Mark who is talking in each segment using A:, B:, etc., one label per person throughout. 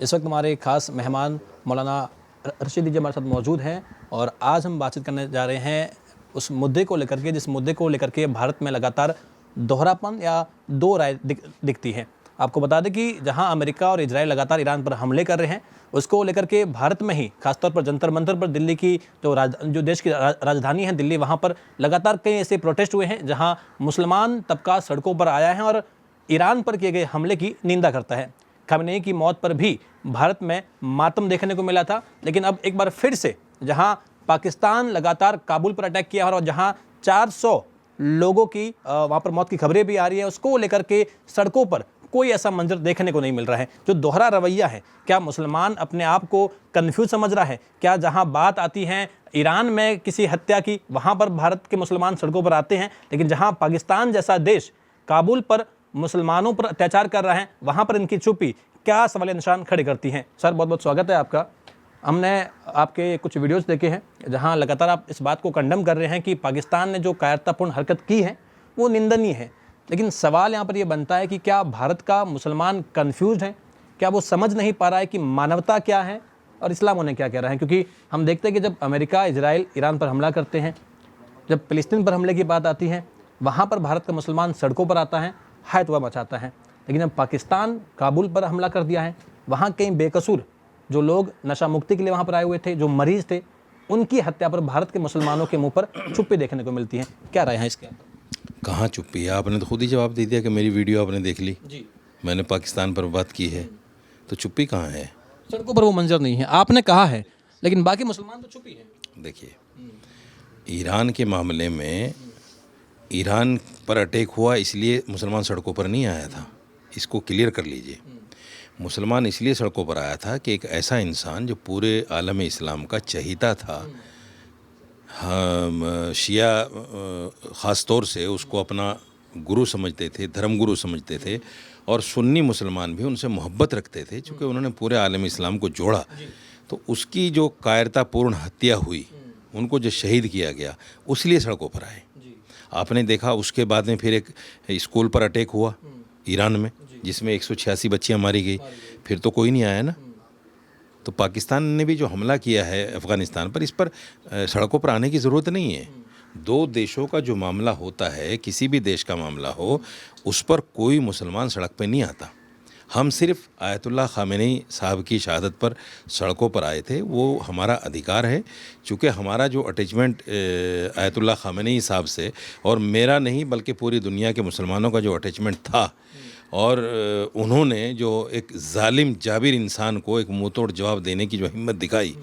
A: इस वक्त हमारे खास मेहमान मौलाना रशीद जी हमारे साथ मौजूद हैं और आज हम बातचीत करने जा रहे हैं उस मुद्दे को लेकर के जिस मुद्दे को लेकर के भारत में लगातार दोहरापन या दो राय दिखती है। आपको बता दें कि जहां अमेरिका और इजराइल लगातार ईरान पर हमले कर रहे हैं, उसको लेकर के भारत में ही खासतौर पर जंतर मंतर पर दिल्ली की जो देश की राजधानी है दिल्ली, वहां पर लगातार कई ऐसे प्रोटेस्ट हुए हैं जहां मुसलमान तबका सड़कों पर आया है और ईरान पर किए गए हमले की निंदा करता है। खamenei की मौत पर भी भारत में मातम देखने को मिला था, लेकिन अब एक बार फिर से जहां पाकिस्तान लगातार काबुल पर अटैक किया और जहां 400 लोगों की वहां पर मौत की खबरें भी आ रही है, उसको लेकर के सड़कों पर कोई ऐसा मंजर देखने को नहीं मिल रहा है। जो दोहरा रवैया है, क्या मुसलमान अपने आप को कन्फ्यूज समझ रहा है? क्या जहां बात आती है ईरान में किसी हत्या की, वहां पर भारत के मुसलमान सड़कों पर आते हैं, लेकिन जहां पाकिस्तान जैसा देश काबुल पर मुसलमानों पर अत्याचार कर रहा है, वहां पर इनकी चुप्पी क्या सवाल निशान खड़े करती हैं? सर, बहुत बहुत स्वागत है आपका। हमने आपके कुछ वीडियोस देखे हैं जहां लगातार आप इस बात को कंडम कर रहे हैं कि पाकिस्तान ने जो कायरतापूर्ण हरकत की है वो निंदनीय है, लेकिन सवाल यहाँ पर ये बनता है कि क्या भारत का मुसलमान कन्फ्यूज है? क्या वो समझ नहीं पा रहा है कि मानवता क्या है और इस्लाम उन्हें क्या कह रहा है? क्योंकि हम देखते हैं कि जब अमेरिका, इजराइल ईरान पर हमला करते हैं, जब फिलिस्तीन पर हमले की बात आती है, वहाँ पर भारत का मुसलमान सड़कों पर आता है, हाय तौबा मचाता है। लेकिन अब पाकिस्तान काबुल पर हमला कर दिया है, वहाँ कई बेकसूर जो लोग नशा मुक्ति के लिए वहाँ पर आए हुए थे, जो मरीज थे, उनकी हत्या पर भारत के मुसलमानों के मुंह पर चुप्पी देखने को मिलती है। क्या राय है इसके?
B: कहाँ चुप्पी है? आपने तो खुद ही जवाब दे दिया कि मेरी वीडियो आपने देख ली जी। मैंने पाकिस्तान पर बात की है, तो चुप्पी कहाँ है?
A: सड़कों पर वो मंजर नहीं है, आपने कहा है, लेकिन बाकी मुसलमान तो चुप्पी है।
B: देखिए, ईरान के मामले में ईरान पर अटैक हुआ इसलिए मुसलमान सड़कों पर नहीं आया था, इसको क्लियर कर लीजिए। मुसलमान इसलिए सड़कों पर आया था कि एक ऐसा इंसान जो पूरे आलम इस्लाम का चहीता था, हम शिया ख़ास तौर से उसको अपना गुरु समझते थे, धर्म गुरु समझते थे, और सुन्नी मुसलमान भी उनसे मोहब्बत रखते थे, चूँकि उन्होंने पूरे आलम इस्लाम को जोड़ा। तो उसकी जो कायरतापूर्ण हत्या हुई, उनको जो शहीद किया गया, उसलिए सड़कों पर आए। आपने देखा उसके बाद में फिर एक स्कूल पर अटैक हुआ ईरान में, जिसमें 186 बच्चियाँ मारी गई, फिर तो कोई नहीं आया ना। तो पाकिस्तान ने भी जो हमला किया है अफ़गानिस्तान पर, इस पर सड़कों पर आने की ज़रूरत नहीं है। दो देशों का जो मामला होता है, किसी भी देश का मामला हो, उस पर कोई मुसलमान सड़क पर नहीं आता। हम सिर्फ आयतुल्लाह खामेनी साहब की शहादत पर सड़कों पर आए थे, वो हमारा अधिकार है, चूँकि हमारा जो अटैचमेंट आयतुल्लाह खामेनी साहब से, और मेरा नहीं बल्कि पूरी दुनिया के मुसलमानों का जो अटैचमेंट था, और उन्होंने जो एक जालिम जाबिर इंसान को एक मुंहतोड़ जवाब देने की जो हिम्मत दिखाई,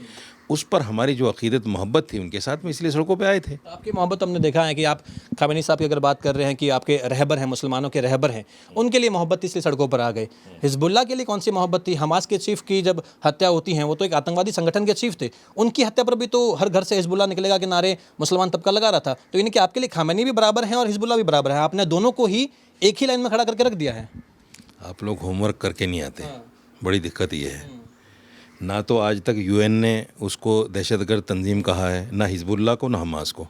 B: उस पर हमारी जो अक़ीदत मोहब्बत थी उनके साथ में, इसलिए सड़कों पे आए थे।
A: आपकी मोहब्बत हमने देखा है कि आप खामेनी साहब की अगर बात कर रहे हैं कि आपके रहबर हैं, मुसलमानों के रहबर हैं, उनके लिए मोहब्बत इसलिए सड़कों पर आ गए। हिजबुल्लाह के लिए कौन सी मोहब्बत थी? हमास के चीफ की जब हत्या होती है, वो तो एक आतंकवादी संगठन के चीफ थे, उनकी हत्या पर भी तो हर घर से हिजबुल्लाह निकलेगा के नारे मुसलमान तबका लगा रहा था। तो यानी कि आपके लिए खामेनी भी बराबर हैं और हिजबुल्लाह भी बराबर है, आपने दोनों को ही एक ही लाइन में खड़ा करके रख दिया है।
B: आप लोग होमवर्क करके नहीं आते, बड़ी दिक्कत ये है। ना तो आज तक यूएन ने उसको दहशतगर्द तंजीम कहा है, ना हिजबुल्लाह को, ना हमास को,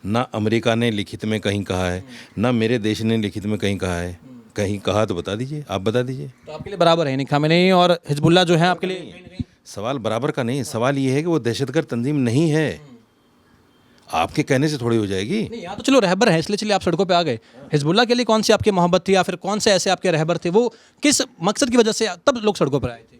B: ना अमेरिका ने लिखित में कहीं कहा है, ना मेरे देश ने लिखित में कहीं कहा है। कहीं कहा तो बता दीजिए, आप बता दीजिए।
A: तो आपके लिए बराबर है नहीं खामेनी और हिजबुल्लाह जो है आपके लिए?
B: सवाल बराबर का नहीं, सवाल ये है कि वो दहशतगर्द तंजीम नहीं है। आपके कहने से थोड़ी हो जाएगी।
A: नहीं, यहाँ तो चलो रहबर है इसलिए चलिए आप सड़कों पे आ गए। हिजबुल्लाह के लिए कौन सी आपकी मोहब्बत थी, या फिर कौन से ऐसे आपके रहबर थे, वो किस मकसद की वजह से तब लोग सड़कों पर आए थे?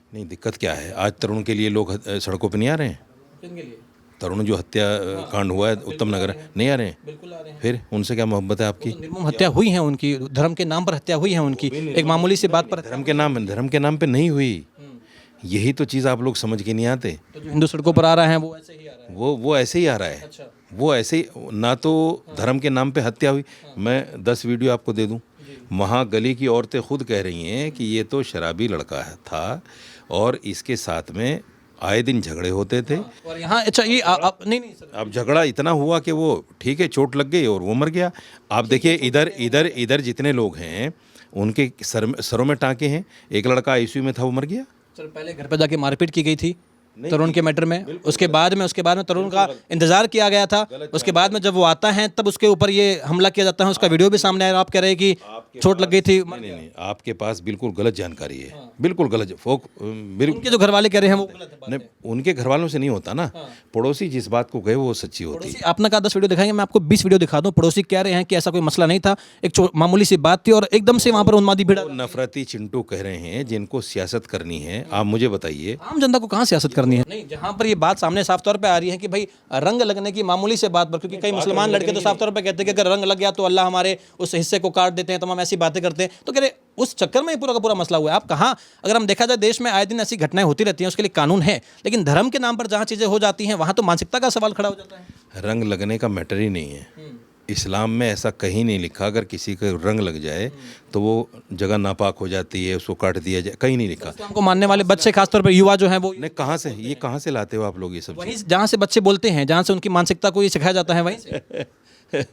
B: नहीं, दिक्कत क्या है, आज तरुण के लिए लोग सड़कों पर नहीं आ रहे हैं।
A: किनके लिए?
B: तरुण जो हत्या कांड हुआ है उत्तम नगर, नहीं आ रहे हैं?
A: बिल्कुल आ रहे हैं।
B: फिर उनसे क्या मोहब्बत है आपकी?
A: तो निर्मम हत्या हुई है उनकी, धर्म के नाम पर हत्या हुई है उनकी, एक मामूली सी बात पर।
B: धर्म के नाम पे नहीं हुई, यही तो चीज़ आप लोग समझ के नहीं आते।
A: तो जो हिंदू सड़कों पर आ रहा है वो ऐसे ही आ रहा है?
B: वो ऐसे ही आ रहा है।
A: अच्छा।
B: वो ऐसे ही, ना तो धर्म के नाम पे हत्या हुई। मैं 10 वीडियो आपको दे दूं, वहाँ गली की औरतें खुद कह रही हैं कि ये तो शराबी लड़का था और इसके साथ में आए दिन झगड़े होते थे।
A: और यहाँ अच्छा ये नहीं सर,
B: अब झगड़ा इतना हुआ कि वो ठीक है, चोट लग गई और वो मर गया। आप देखिए इधर जितने लोग हैं उनके सरों में टाँके हैं। एक लड़का आईसीयू में था, वो मर गया।
A: सर पहले घर पर जाके मारपीट की गई थी तरुण के मैटर में, उसके बाद में तरुण का इंतजार किया गया था, उसके बाद में जब वो आता है तब उसके ऊपर ये हमला किया जाता है। उसका वीडियो भी सामने आया, आप कह रहे हैं कि चोट लग गई थी।
B: नहीं, आपके पास बिल्कुल गलत जानकारी है, बिल्कुल गलत बिल्कुल।
A: उनके जो घर वाले कह रहे हैं वो गलत है बात
B: नहीं,
A: है।
B: उनके घर वालों से नहीं होता ना, पड़ोसी जिस बात को कहे वो सच्ची होती है।
A: पड़ोसी आपने कहा 10 वीडियो दिखाएंगे, मैं आपको 20 वीडियो दिखा दूं। पड़ोसी कह रहे हैं कि ऐसा कोई मसला नहीं था, एक मामूली सी बात थी और एकदम से वहां पर उन्मादी भीड़ आ
B: वो नफरती चिंटू कह रहे हैं जिनको सियासत करनी है। आप मुझे बताइए,
A: आम जनता को कहाँ सियासत करनी है? नहीं, जहाँ पर ये बात सामने साफ तौर पे आ रही है कि भाई रंग लगने की मामूली से बात पर, क्योंकि कई मुसलमान लड़के तो साफ तौर पे कहते हैं कि अगर रंग लग गया तो अल्लाह हमारे उस हिस्से को काट देते हैं, तमाम ऐसी बातें करते हैं। तो कह रहे उस चक्कर में ही पूरा का पूरा मसला हुआ है। आप कहाँ, अगर हम देखा जाए देश में आए दिन ऐसी घटनाएं होती रहती हैं, उसके लिए कानून है, लेकिन धर्म के नाम पर जहाँ चीजें हो जाती हैं वहाँ तो मानसिकता का सवाल खड़ा हो जाता है।
B: रंग लगने का मैटर ही नहीं है। इस्लाम में ऐसा कहीं नहीं लिखा अगर किसी का रंग लग जाए तो वो जगह नापाक हो जाती है, उसको काट दिया जाए, कहीं नहीं लिखा।
A: हमको मानने वाले बच्चे खासतौर पर युवा जो हैं वो
B: नहीं, कहाँ से लाते हो आप लोग ये सब
A: वहीं जहाँ से बच्चे बोलते हैं, जहाँ से उनकी मानसिकता को ये सिखाया जाता है वहीं से।
B: चीज़?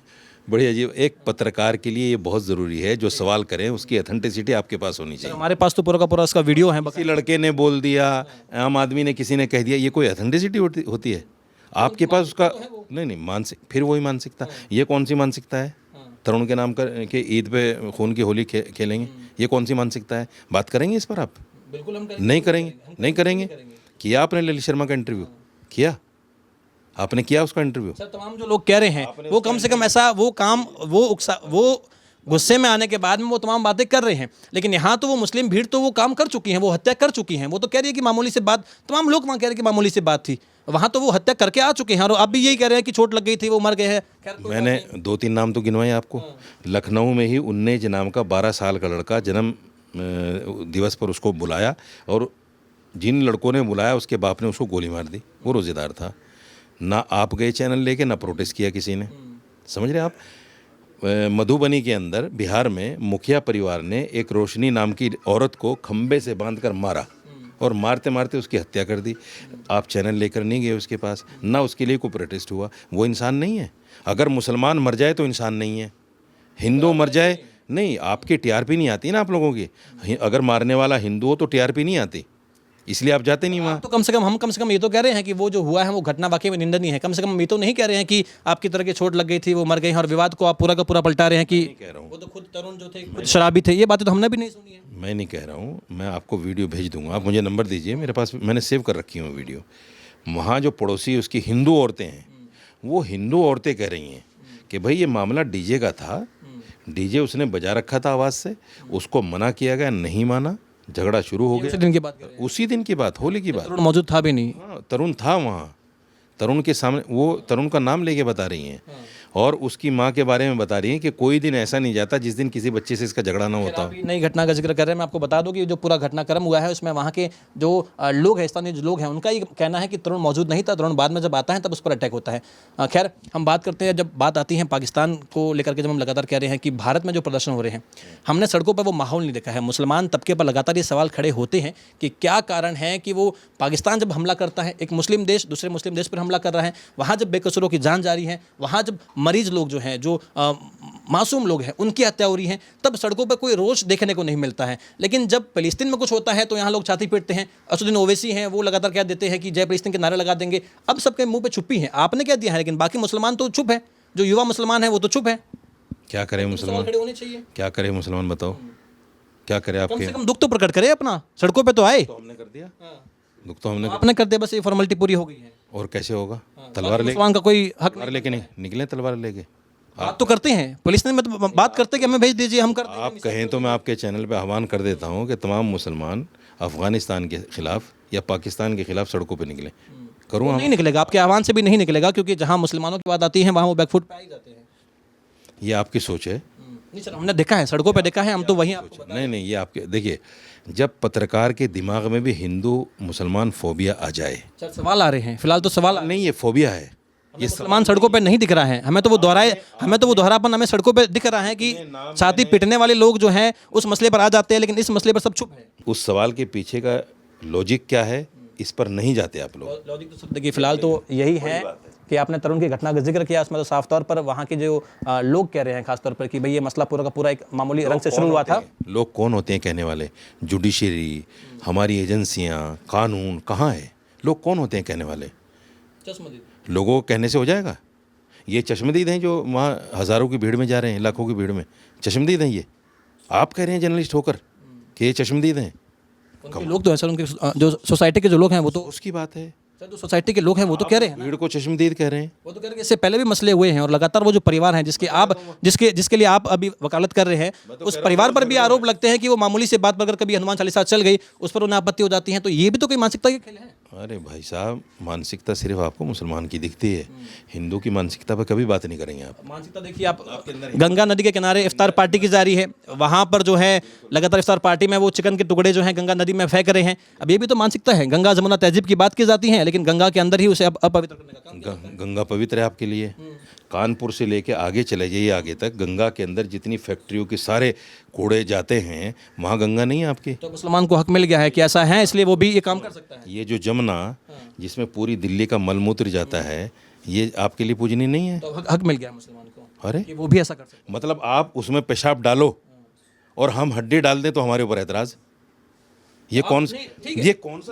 B: बड़ी अजीब। एक पत्रकार के लिए ये बहुत ज़रूरी है, जो सवाल करें उसकी अथेंटिसिटी आपके पास होनी चाहिए।
A: हमारे पास तो पूरा का पूरा इसका वीडियो है।
B: किसी लड़के ने बोल दिया, आम आदमी ने, किसी ने कह दिया, ये कोई अथेंटिसिटी होती है? आपके पास उसका नहीं मानसिक, फिर वही मानसिकता। ये कौन सी मानसिकता है? तरुण के नाम के ईद पे खून की होली खेलेंगे, ये कौन सी मानसिकता है? बात करेंगे इस पर आप?
A: बिल्कुल हम
B: नहीं करेंगे। किया आपने ललित शर्मा का इंटरव्यू किया? आपने किया उसका इंटरव्यू?
A: सर, तमाम जो लोग कह रहे हैं वो कम से कम ऐसा वो काम वो गुस्से में आने के बाद में वो तमाम बातें कर रहे हैं, लेकिन यहाँ तो वो मुस्लिम भीड़ तो वो काम कर चुकी हैं, वो हत्या कर चुकी हैं। वो तो कह रही है कि मामूली से बात, तमाम लोग वहाँ कह रहे हैं कि मामूली से बात थी, वहाँ तो वो हत्या करके आ चुके हैं और आप भी यही कह रहे हैं कि चोट लग गई थी, वो मर गए हैं। खैर,
B: मैंने 2-3 नाम तो गिनवाए आपको। लखनऊ में ही 19 नाम का 12 साल का लड़का जन्म दिवस पर उसको बुलाया, और जिन लड़कों ने बुलाया उसके बाप ने उसको गोली मार दी। वो रोज़ेदार था। ना आप गए चैनल लेके, ना प्रोटेस्ट किया किसी ने। समझ रहे आप? मधुबनी के अंदर बिहार में मुखिया परिवार ने एक रोशनी नाम की औरत को खंबे से बांधकर मारा और मारते मारते उसकी हत्या कर दी। आप चैनल लेकर नहीं गए उसके पास, ना उसके लिए कोई प्रोटेस्ट हुआ। वो इंसान नहीं है। अगर मुसलमान मर जाए तो इंसान नहीं है, हिंदू मर जाए नहीं। आपकी टीआरपी नहीं आती ना आप लोगों की। अगर मारने वाला हिंदू हो तो टीआरपी नहीं आती, इसलिए आप जाते नहीं वहाँ।
A: तो कम से कम ये तो कह रहे हैं कि वो जो हुआ है वो घटना वाकई में निंदनीय है। कम से कम हम ये तो नहीं कह रहे हैं कि आपकी तरह की चोट लग गई थी, वो मर गए हैं, और विवाद को आप पूरा का पूरा पलटा रहे हैं कि
B: कह रहा हूँ,
A: वो तो खुद तरुण जो थे खुद शराबी थे। ये बातें तो हमने भी नहीं सुनी है।
B: मैं नहीं कह रहा हूँ, मैं आपको वीडियो भेज दूंगा। आप मुझे नंबर दीजिए, मेरे पास मैंने सेव कर रखी हूँ वीडियो। वहाँ जो पड़ोसी उसकी हिंदू औरतें हैं, वो हिंदू औरतें कह रही हैं कि भाई ये मामला डीजे का था, डीजे उसने बजा रखा था आवाज़ से, उसको मना किया गया, नहीं माना, झगड़ा शुरू हो
A: उसी
B: गया।
A: दिन की बात कर रहे हैं।
B: उसी दिन की बात, होली की बात।
A: तरुण मौजूद था भी नहीं।
B: हाँ, तरुण था वहाँ, तरुण के सामने। वो तरुण का नाम लेके बता रही हैं और उसकी माँ के बारे में बता रही हैं कि कोई दिन ऐसा नहीं जाता जिस दिन किसी बच्चे से इसका झगड़ा ना होता हो।
A: अभी नई घटना का जिक्र कर रहे हैं। मैं आपको बता दूं कि जो पूरा घटनाक्रम हुआ है उसमें वहाँ के जो लोग हैं, स्थानीय जो लोग हैं, उनका ये कहना है कि तरुण मौजूद नहीं था। तरुण बाद में जब आता है तब उस पर अटैक होता है। खैर, हम बात करते हैं, जब बात आती है पाकिस्तान को लेकर के, जब हम लगातार कह रहे हैं कि भारत में जो प्रदर्शन हो रहे हैं, हमने सड़कों पर वो माहौल नहीं देखा है। मुसलमान तबके पर लगातार ये सवाल खड़े होते हैं कि क्या कारण है कि वो पाकिस्तान जब हमला करता है, एक मुस्लिम देश दूसरे मुस्लिम देश पर हमला कर रहा है, वहाँ जब बेकसूरों की जान जा रही है, वहाँ जब मरीज लोग जो हैं, जो मासूम लोग हैं, उनकी हत्या हो रही है, तब सड़कों पर कोई रोष देखने को नहीं मिलता है। लेकिन जब फ़लस्तीन में कुछ होता है तो यहाँ लोग छाती पीटते हैं। असदुद्दीन ओवैसी हैं, वो लगातार कह देते हैं कि जय फ़लस्तीन के नारे लगा देंगे। अब सबके मुंह पे छुपी हैं, आपने कह दिया है, लेकिन बाकी मुसलमान तो चुप है। जो युवा मुसलमान है वो तो चुप है।
B: क्या करें मुसलमान?
A: खड़े होने चाहिए।
B: क्या करें मुसलमान, बताओ क्या करें?
A: कम
B: आपके
A: से कम दुख तो प्रकट करे अपना, सड़कों पे तो आए।
B: तो हमने कर दिया, दुख तो हमने
A: आपने कर दिया, बस ये फॉर्मेलिटी पूरी हो गई है।
B: और कैसे होगा? तलवार लेके,
A: मुसलमान का कोई हक
B: तलवार लेके नहीं निकले, तलवार लेके
A: बात तो करते हैं। पुलिस ने मतलब बात करते कि हमें भेज दीजिए, हम कर देंगे।
B: आप कहें तो मैं आपके चैनल पे आह्वान कर देता हूं कि तमाम मुसलमान अफगानिस्तान के खिलाफ या पाकिस्तान के खिलाफ सड़कों पे निकले। करूँ?
A: नहीं निकलेगा, आपके आह्वान से भी नहीं निकलेगा, क्योंकि जहाँ मुसलमानों की बात आती है वहाँ वो बैकफुट पे आ ही जाते हैं।
B: ये आपकी सोच है।
A: नहीं सर, हमने देखा है, सड़कों पे देखा है, हम तो वहीं आपको बता।
B: नहीं, ये आपके, देखिए, जब पत्रकार के दिमाग में भी हिंदू मुसलमान फोबिया आ जाए।
A: सर, सवाल आ रहे हैं, फिलहाल तो सवाल
B: नहीं, ये फोबिया है।
A: ये मुसलमान सड़कों पे नहीं दिख रहा है, हमें तो वो दोहरापन हमें सड़कों पे दिख रहा है कि छाती पीटने वाले लोग जो हैं उस मसले पर आ जाते हैं, लेकिन इस मसले पर सब चुप है।
B: उस सवाल के पीछे का लॉजिक क्या है, इस पर नहीं जाते आप लोग।
A: लॉजिक तो सब देखिए, फिलहाल तो यही है कि आपने तरुण की घटना का जिक्र किया, उसमें तो साफ तौर पर वहाँ के जो लोग कह रहे हैं खासतौर पर कि भाई ये मसला पूरा का पूरा एक मामूली रंग से शुरू हुआ था।
B: लोग कौन होते हैं कहने वाले? जुडिशरी, हमारी एजेंसियां, कानून कहाँ है? लोग कौन होते हैं कहने वाले? लोगों को कहने से हो जाएगा? ये चश्मदीद हैं जो वहाँ हज़ारों की भीड़ में जा रहे हैं, लाखों की भीड़ में, चश्मदीद हैं ये? आप कह रहे हैं जर्नलिस्ट होकर कि ये चश्मदीद हैं,
A: उनके लोग तो हैं सर, उनके जो सोसाइटी के जो लोग हैं वो तो
B: उसकी बात है।
A: सर, जो सोसाइटी के लोग हैं वो तो कह रहे हैं ना,
B: भीड़ को चश्मदीद कह रहे हैं।
A: वो तो कह रहे हैं कि इससे पहले भी मसले हुए हैं और लगातार वो जो परिवार हैं जिसके लिए आप अभी वकालत कर रहे हैं, उस परिवार पर भी आरोप लगते हैं कि वो मामूली से बात पर अगर कभी हनुमान चालीसा चल गई उस पर उन्हें आपत्ति हो जाती है। तो ये भी तो कोई मानसिकता के खेल है।
B: अरे भाई साहब, मानसिकता सिर्फ आपको मुसलमान की दिखती है, हिंदू की मानसिकता पर कभी बात नहीं करेंगे आप।
A: मानसिकता देखिए, आप गंगा नदी के किनारे इफ्तार पार्टी की जारी है, वहाँ पर जो है लगातार इफ्तार पार्टी में वो चिकन के टुकड़े जो हैं गंगा नदी में फेंक रहे हैं। अब ये भी तो मानसिकता है। गंगा जमुना तहजीब की बात की जाती है, लेकिन गंगा के अंदर ही उसे अपवित्र करने का काम।
B: गंगा पवित्र है आपके लिए। कानपुर से लेके आगे चले जाइए आगे तक, गंगा के अंदर जितनी फैक्ट्रियों के सारे कूड़े जाते हैं, वहाँ गंगा नहीं है आपके।
A: तो मुसलमान को हक मिल गया है कि ऐसा है, इसलिए वो भी ये काम कर सकता है।
B: ये जो जमुना जिसमें पूरी दिल्ली का मलमूत्र जाता है, ये आपके लिए पूजनीय नहीं है।
A: तो हक मिल गया है मुसलमान को
B: अरे
A: कि वो भी ऐसा कर सकता
B: मतलब आप उसमें पेशाब डालो और हम हड्डी डाल दें तो हमारे ऊपर ऐतराज़। ये कौन सा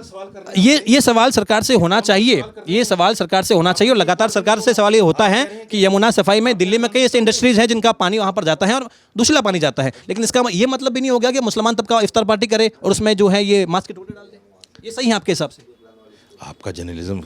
B: सवाल कर रहे हैं?
A: ये सवाल सरकार से होना चाहिए। ये सवाल सरकार से होना चाहिए और लगातार सरकार से सवाल ये होता है कि यमुना सफाई में दिल्ली में कई ऐसे इंडस्ट्रीज हैं जिनका पानी वहाँ पर जाता है और दूषित पानी जाता है, लेकिन इसका ये मतलब भी नहीं हो गया कि मुसलमान तबका इफ्तार पार्टी करे और उसमें जो है ये मास्क के टुकड़े डाल दे। ये सही है आपके हिसाब से?
B: आपका जर्नलिज्म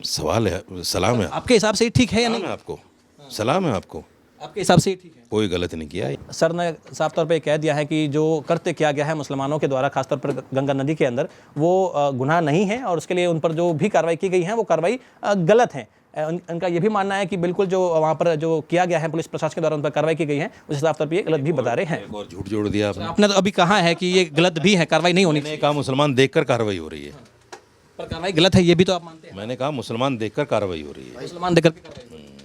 B: सवाल है, सलाम है।
A: आपके हिसाब से ये ठीक है या नहीं?
B: आपको सलाम है, आपको
A: आपके हिसाब से ये ठीक है?
B: कोई गलत नहीं किया।
A: सर ने साफ तौर पे कह दिया है कि जो कृत्य किया गया है मुसलमानों के द्वारा खासतौर पर गंगा नदी के अंदर, वो गुनाह नहीं है और उसके लिए उन पर जो भी कार्रवाई की गई है वो कार्रवाई गलत है। उनका ये भी मानना है कि बिल्कुल जो वहाँ पर जो किया गया है पुलिस प्रशासन के द्वारा उन पर कार्रवाई की गई है, उस साफ तौर पर ये गलत भी बता रहे हैं।
B: और झूठ जोड़ दिया आपने।
A: आपने तो अभी कहा है कि ये गलत भी है, कार्रवाई नहीं होनी
B: मैंने कहा मुसलमान देखकर कार्रवाई हो रही है,
A: पर कार्रवाई गलत है, ये भी तो आप मानते हैं?
B: मैंने कहा मुसलमान देखकर कार्रवाई हो रही है।
A: मुसलमान देखकर के कार्रवाई